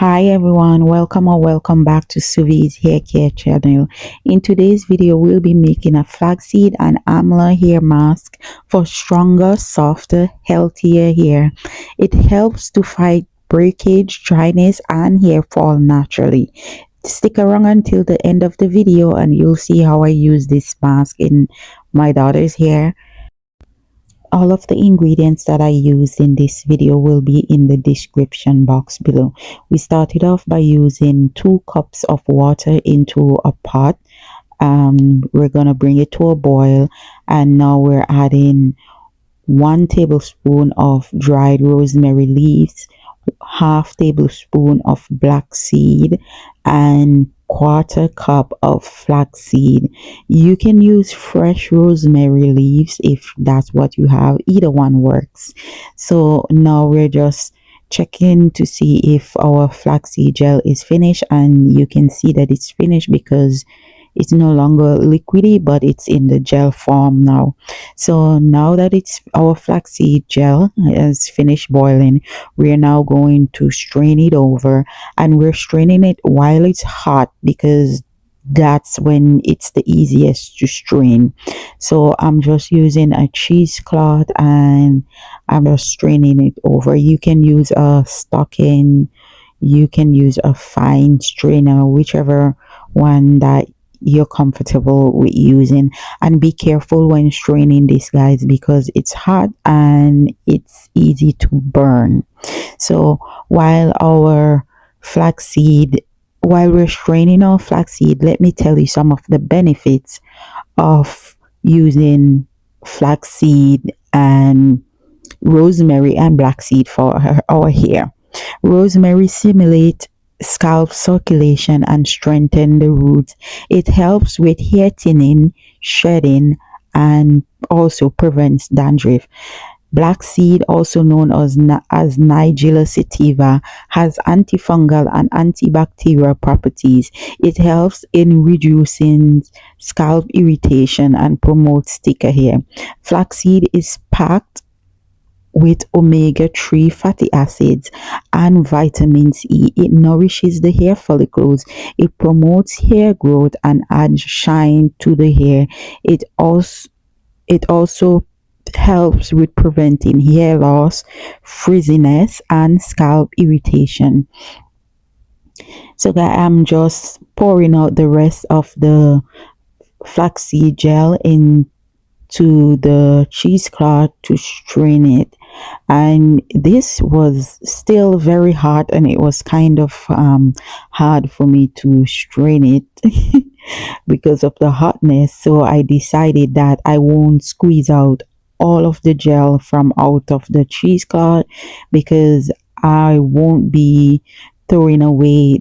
Hi everyone, welcome or welcome back to Suvi's Hair Care channel. In today's video, we'll be making a flaxseed and amla hair mask for stronger, softer, healthier hair. It helps to fight breakage, dryness, and hair fall naturally. Stick around until the end of the video and you'll see how I use this mask in my daughter's hair. All of the ingredients that I used in this video will be in the description box below. We started off by using 2 cups of water into a pot. We're gonna bring it to a boil, and now we're adding 1 tablespoon of dried rosemary leaves, half tablespoon of black seed, and quarter cup of flaxseed. You can use fresh rosemary leaves if that's what you have. Either one works. So now we're just checking to see if our flaxseed gel is finished, and you can see that it's finished because it's no longer liquidy, but it's in the gel form now. So now that it's our flaxseed gel has finished boiling, we are now going to strain it over, and we're straining it while it's hot because that's when it's the easiest to strain. So I'm just using a cheesecloth and I'm just straining it over. You can use a stocking, you can use a fine strainer, whichever one that you're comfortable with using. And be careful when straining this, guys, because it's hot and it's easy to burn. So while we're straining our flaxseed, let me tell you some of the benefits of using flaxseed and rosemary and blackseed for our hair. Rosemary stimulates scalp circulation and strengthen the roots. It helps with hair thinning, shedding, and also prevents dandruff. Black seed, also known as Nigella sativa, has antifungal and antibacterial properties. It helps in reducing scalp irritation and promotes thicker hair. Flaxseed is packed with omega-3 fatty acids and vitamins E. It nourishes the hair follicles. It promotes hair growth and adds shine to the hair. It also helps with preventing hair loss, frizziness, and scalp irritation. So guys, I'm just pouring out the rest of the flaxseed gel into the cheesecloth to strain it. And this was still very hot, and it was kind of hard for me to strain it because of the hotness. So I decided that I won't squeeze out all of the gel from out of the cheesecloth because I won't be throwing away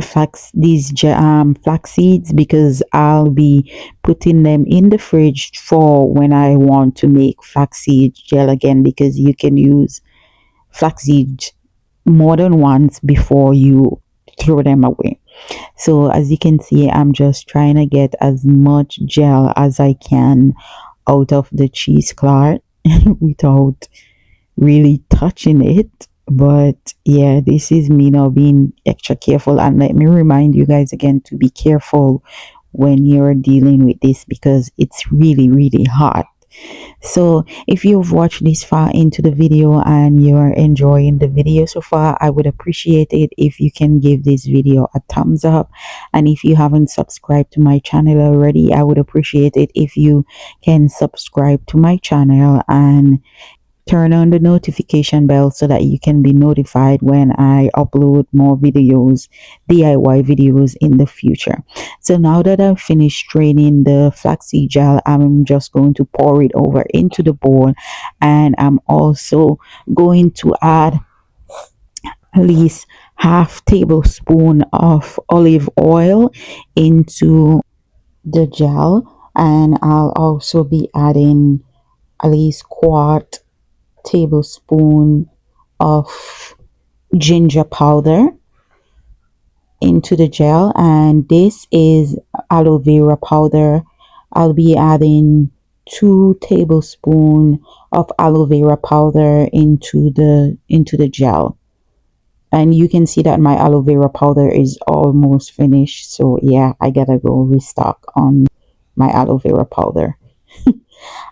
flax seeds, because I'll be putting them in the fridge for when I want to make flaxseed gel again, because you can use flaxseed more than once before you throw them away. So as you can see, I'm just trying to get as much gel as I can out of the cheesecloth without really touching it. But yeah, this is me now being extra careful. And let me remind you guys again to be careful when you're dealing with this, because it's really hot. So if you've watched this far into the video and you're enjoying the video so far, I would appreciate it if you can give this video a thumbs up. And if you haven't subscribed to my channel already, I would appreciate it if you can subscribe to my channel and turn on the notification bell so that you can be notified when I upload more videos, DIY videos in the future. So now that I've finished straining the flaxseed gel, I'm just going to pour it over into the bowl, and I'm also going to add at least half tablespoon of olive oil into the gel, and I'll also be adding at least quart tablespoon of ginger powder into the gel, and this is aloe vera powder. I'll be adding 2 tablespoons of aloe vera powder into the gel. And you can see that my aloe vera powder is almost finished. So yeah, I gotta go restock on my aloe vera powder.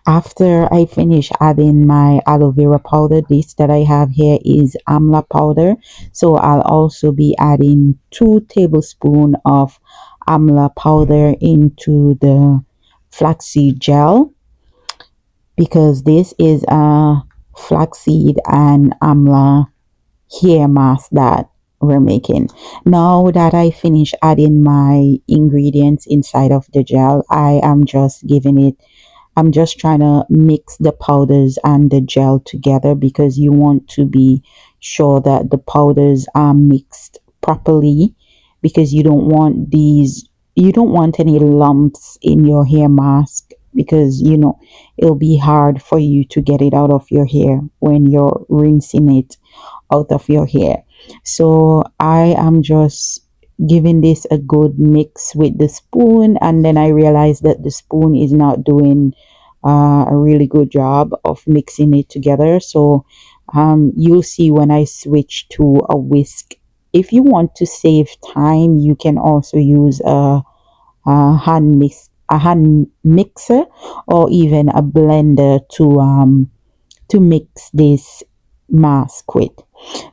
After I finish adding my aloe vera powder, this that I have here is amla powder. So I'll also be adding 2 tablespoons of amla powder into the flaxseed gel, because this is a flaxseed and amla hair mask that we're making. Now that I finish adding my ingredients inside of the gel, I'm just trying to mix the powders and the gel together, because you want to be sure that the powders are mixed properly, because you don't want any lumps in your hair mask, because it'll be hard for you to get it out of your hair when you're rinsing it out of your hair. So I am just giving this a good mix with the spoon, and then I realized that the spoon is not doing a really good job of mixing it together. So you'll see when I switch to a whisk. If you want to save time, you can also use a hand mixer, or even a blender to mix this mask with.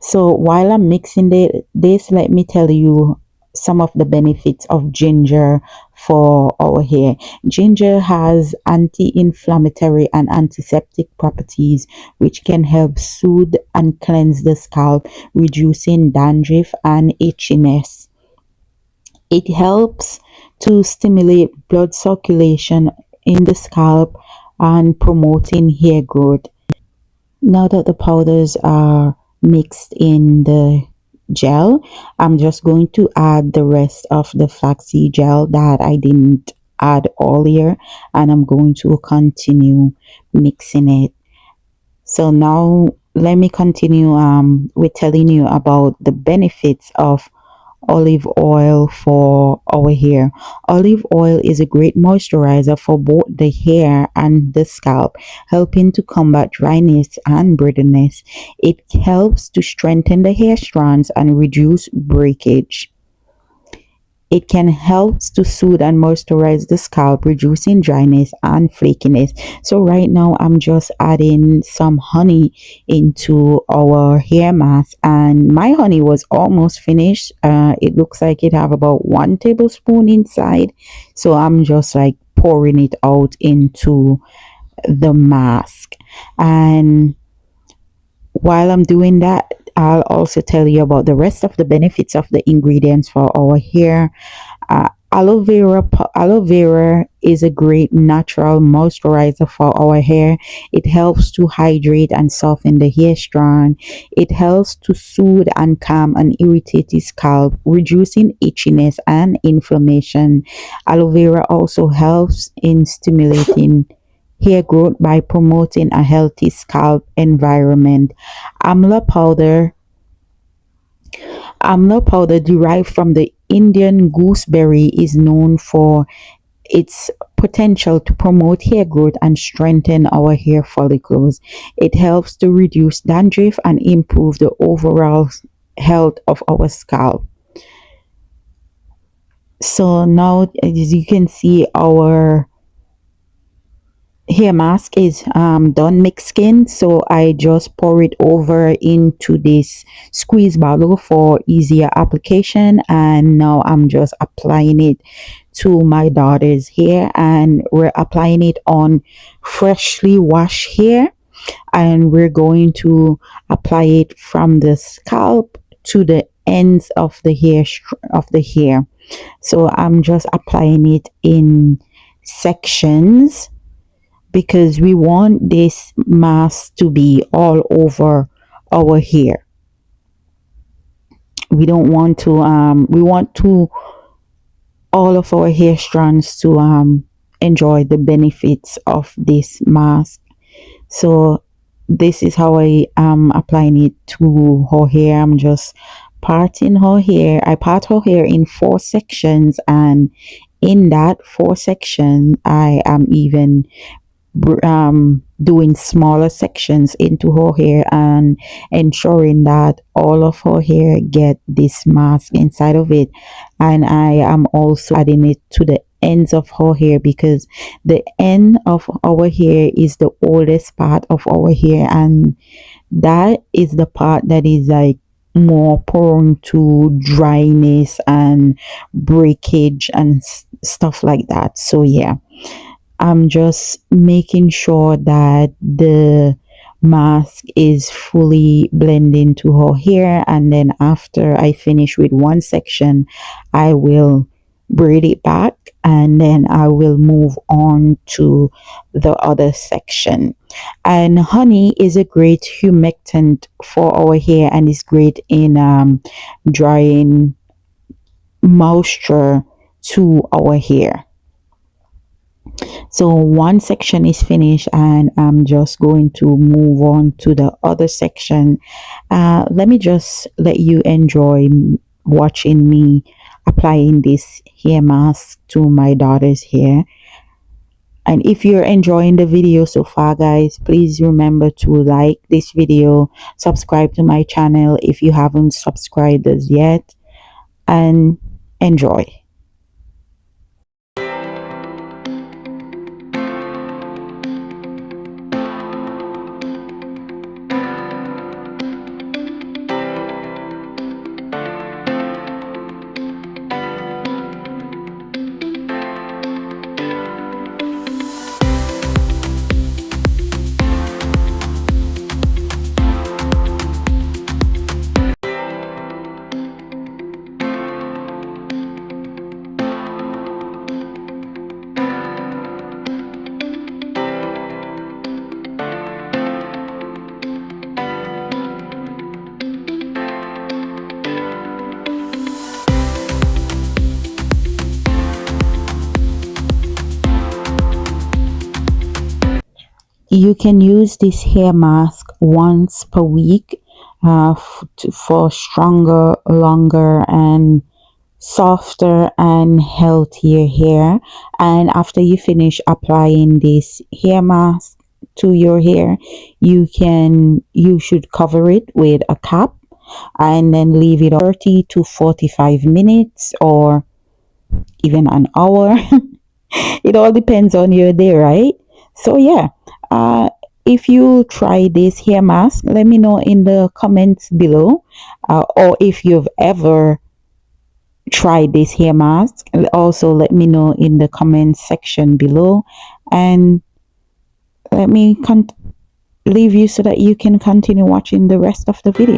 So while I'm mixing this, let me tell you some of the benefits of ginger for our hair. Ginger has anti-inflammatory and antiseptic properties, which can help soothe and cleanse the scalp, reducing dandruff and itchiness. It helps to stimulate blood circulation in the scalp and promoting hair growth. Now that the powders are mixed in the gel, I'm just going to add the rest of the flaxseed gel that I didn't add earlier, and I'm going to continue mixing it. So now let me continue with telling you about the benefits of olive oil for our hair. Olive oil is a great moisturizer for both the hair and the scalp, helping to combat dryness and brittleness. It helps to strengthen the hair strands and reduce breakage. It can help to soothe and moisturize the scalp, reducing dryness and flakiness. So right now I'm just adding some honey into our hair mask, and my honey was almost finished. It looks like it have about 1 tablespoon inside. So I'm just like pouring it out into the mask. And while I'm doing that, I'll also tell you about the rest of the benefits of the ingredients for our hair. Aloe vera is a great natural moisturizer for our hair. It helps to hydrate and soften the hair strand. It helps to soothe and calm an irritated scalp, reducing itchiness and inflammation. Aloe vera also helps in stimulating hair growth by promoting a healthy scalp environment. Amla powder Amla powder derived from the Indian gooseberry is known for its potential to promote hair growth and strengthen our hair follicles. It helps to reduce dandruff and improve the overall health of our scalp. So now, as you can see, our hair mask is done mixing, so I just pour it over into this squeeze bottle for easier application, and now I'm just applying it to my daughter's hair, and we're applying it on freshly washed hair, and we're going to apply it from the scalp to the ends of the hair. So I'm just applying it in sections, because we want this mask to be all over our hair. We want to all of our hair strands to enjoy the benefits of this mask. So this is how I am applying it to her hair. I'm just parting her hair. I part her hair in 4 sections, and in that 4 section I am even doing smaller sections into her hair and ensuring that all of her hair get this mask inside of it. And I am also adding it to the ends of her hair, because the end of our hair is the oldest part of our hair, and that is the part that is like more prone to dryness and breakage and stuff like that. So yeah, I'm just making sure that the mask is fully blending to her hair, and then after I finish with one section, I will braid it back, and then I will move on to the other section. And honey is a great humectant for our hair, and is great in drying moisture to our hair. So one section is finished, and I'm just going to move on to the other section. Let me just let you enjoy watching me applying this hair mask to my daughter's hair. And if you're enjoying the video so far, guys, please remember to like this video, subscribe to my channel if you haven't subscribed as yet, and enjoy. You can use this hair mask once per week for stronger, longer, and softer and healthier hair. And after you finish applying this hair mask to your hair, you should cover it with a cap and then leave it 30 to 45 minutes or even an hour. It all depends on your day, right? So yeah, uh if you try this hair mask, let me know in the comments below, or if you've ever tried this hair mask, also let me know in the comments section below, and let me leave you so that you can continue watching the rest of the video.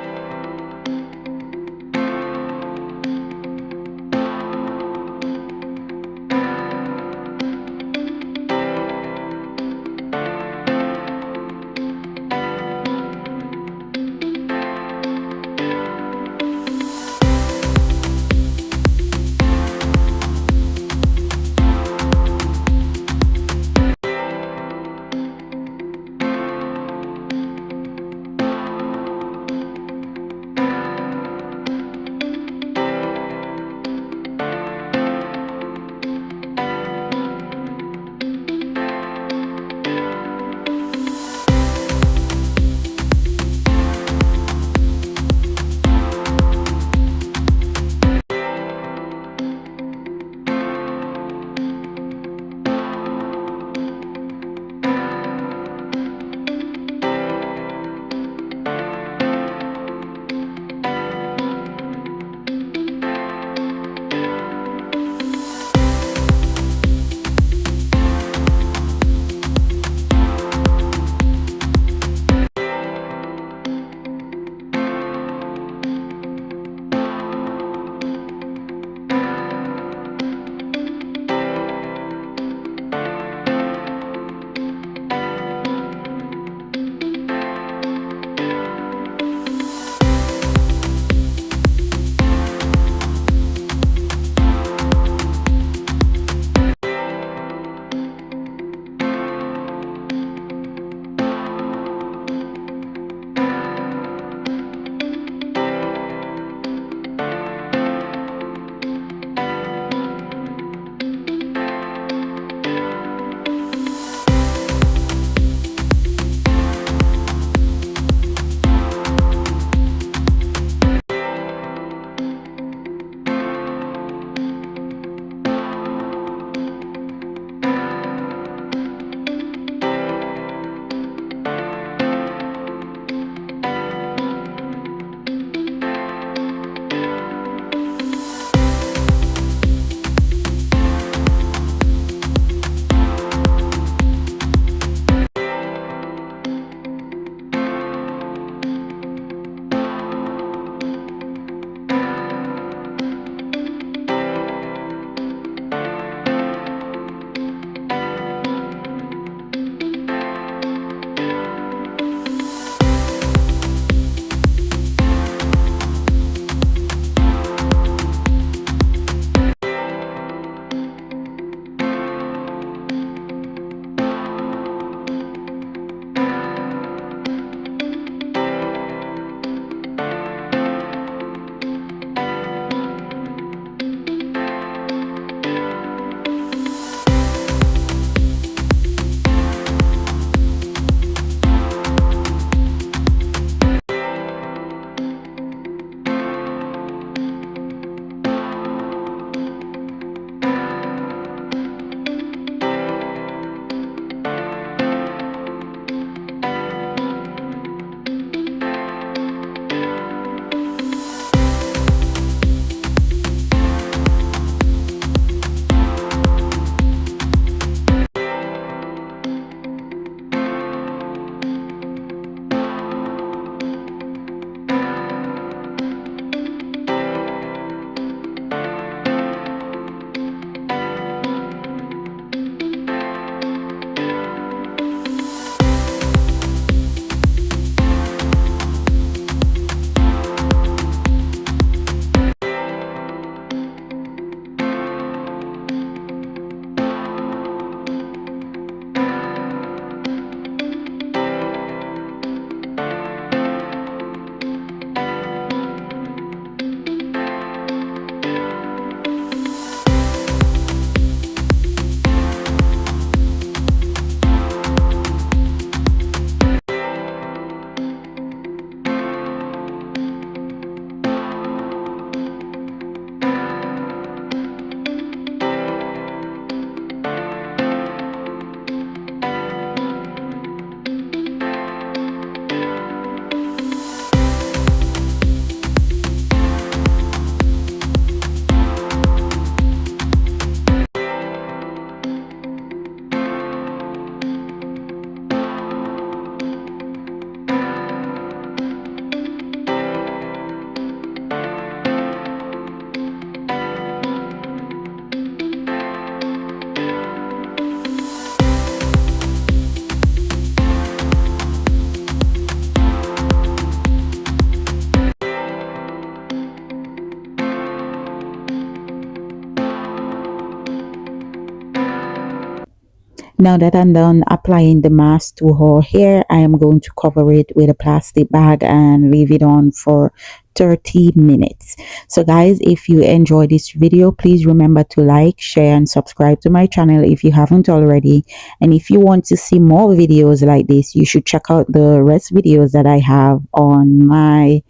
Now that I'm done applying the mask to her hair, I am going to cover it with a plastic bag and leave it on for 30 minutes. So guys, if you enjoyed this video, please remember to like, share and subscribe to my channel if you haven't already. And if you want to see more videos like this, you should check out the rest videos that I have on my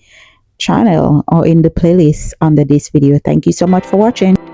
channel or in the playlist under this video. Thank you so much for watching.